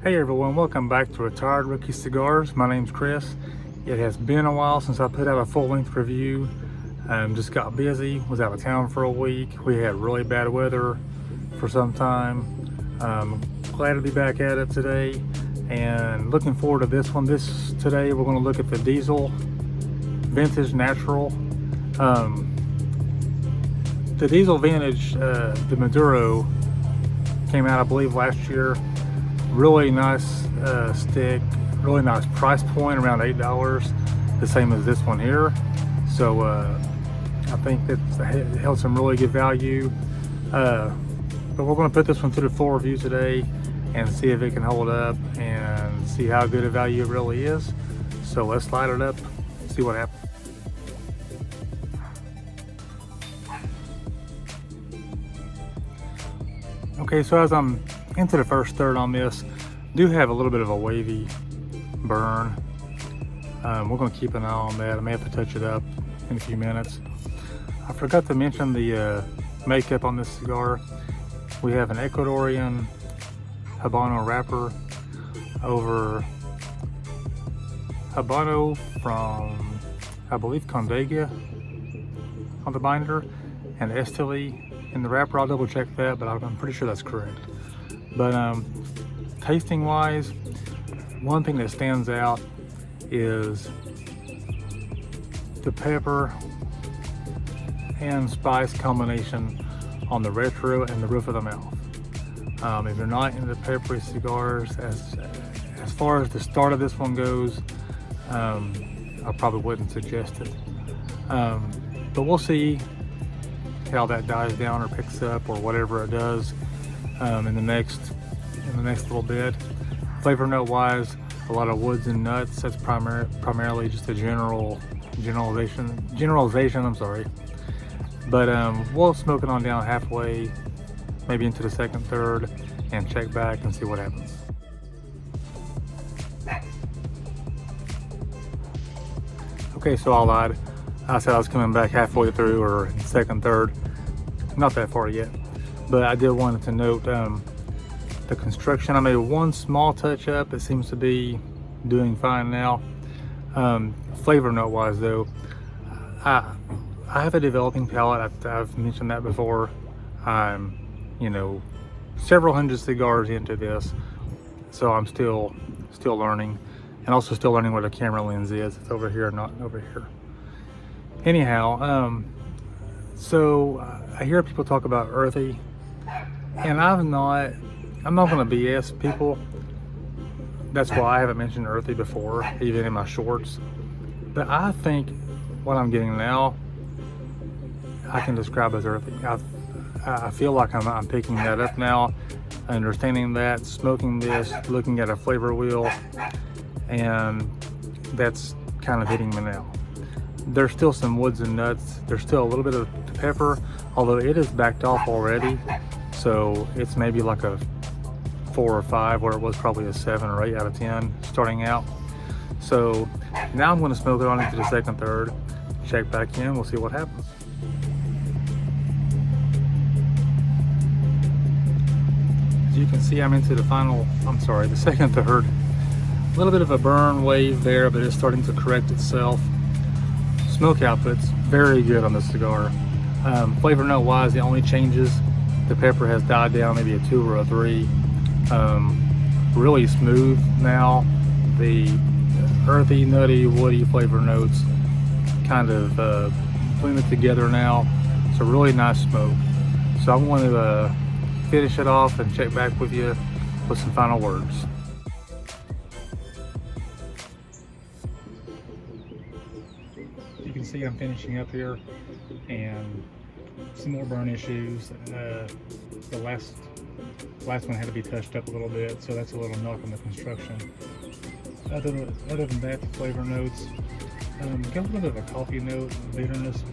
Hey everyone, welcome back to Retired Rookie Cigars. My name's Chris. It has been a while since I put out a full-length review. Just got busy, was out of town for a week. We had really bad weather for some time. Glad to be back at it today and looking forward to this one. Today we're going to look at the Diesel Vintage Natural. The Diesel Vintage, the Maduro, came out I believe last year. Really nice stick, really nice price point, around $8, the same as this one here. So I think that it held some really good value. But we're going to put this one through the full review today and see if it can hold up and see how good a value it really is. So let's light it up, see what happens. Okay, so as I'm into the first third on this, do have a little bit of a wavy burn. We're going to keep an eye on that. I may have to touch it up in a few minutes. I forgot to mention the makeup on this cigar. We have an Ecuadorian Habano wrapper over Habano from, I believe, Condega on the binder, and Esteli in the wrapper. I'll double check that, but I'm pretty sure that's correct. But tasting wise, one thing that stands out is the pepper and spice combination on the retro and the roof of the mouth. If you're not into peppery cigars, as far as the start of this one goes, I probably wouldn't suggest it. But we'll see how that dies down or picks up or whatever it does in the next little bit. Flavor note wise, a lot of woods and nuts. That's primarily just a generalization. I'm sorry, but we'll smoke it on down halfway, maybe into the second third, and check back and see what happens. Okay, so I lied. I said I was coming back halfway through or second third. Not that far yet, but I did want to note the construction. I made one small touch up. It seems to be doing fine now. Flavor note wise though, I have a developing palate. I've mentioned that before. I'm, several hundred cigars into this, so I'm still learning, and also still learning what a camera lens is. It's over here, not over here. Anyhow, so I hear people talk about earthy, and I'm not going to BS people. That's why I haven't mentioned earthy before, even in my shorts. But I think what I'm getting now, I can describe as earthy. I feel like I'm picking that up now, understanding that, smoking this, looking at a flavor wheel, and that's kind of hitting me now. There's still some woods and nuts. There's still a little bit of pepper, although it is backed off already. So it's maybe like a 4 or 5, where it was probably a 7 or 8 out of 10 starting out. So now I'm going to smoke it on into the second third, check back in, we'll see what happens. As you can see, I'm into the second third. A little bit of a burn wave there, but it's starting to correct itself. Smoke output's very good on this cigar. Flavor note wise, the only changes, the pepper has died down, maybe a 2 or a 3. Really smooth now. The earthy, nutty, woody flavor notes kind of blended together now. It's a really nice smoke. So I'm going to finish it off and check back with you with some final words. You can see I'm finishing up here, and some more burn issues. The last one had to be touched up a little bit, so that's a little knock on the construction. Other than that, the flavor notes, got a little bit of a coffee note, bitterness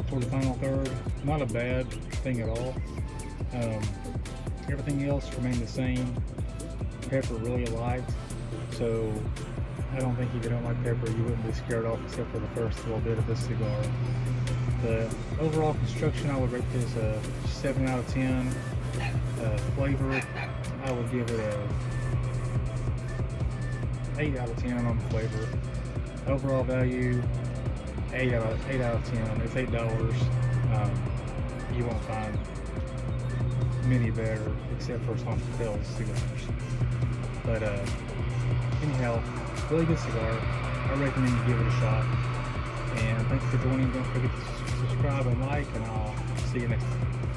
toward the final third. Not a bad thing at all. Everything else remained the same. Pepper really light, so I don't think if you don't like pepper, you wouldn't be scared off except for the first little bit of this cigar. The overall construction, I would rate this a 7 out of 10. Flavor, I would give it a 8 out of 10 on the flavor. Overall value, 8 out of 10. It's $8. You won't find many better except for some Patel's cigars. But anyhow, really good cigar. I recommend you give it a shot. And thanks for joining. Don't forget to subscribe and like, and I'll see you next time.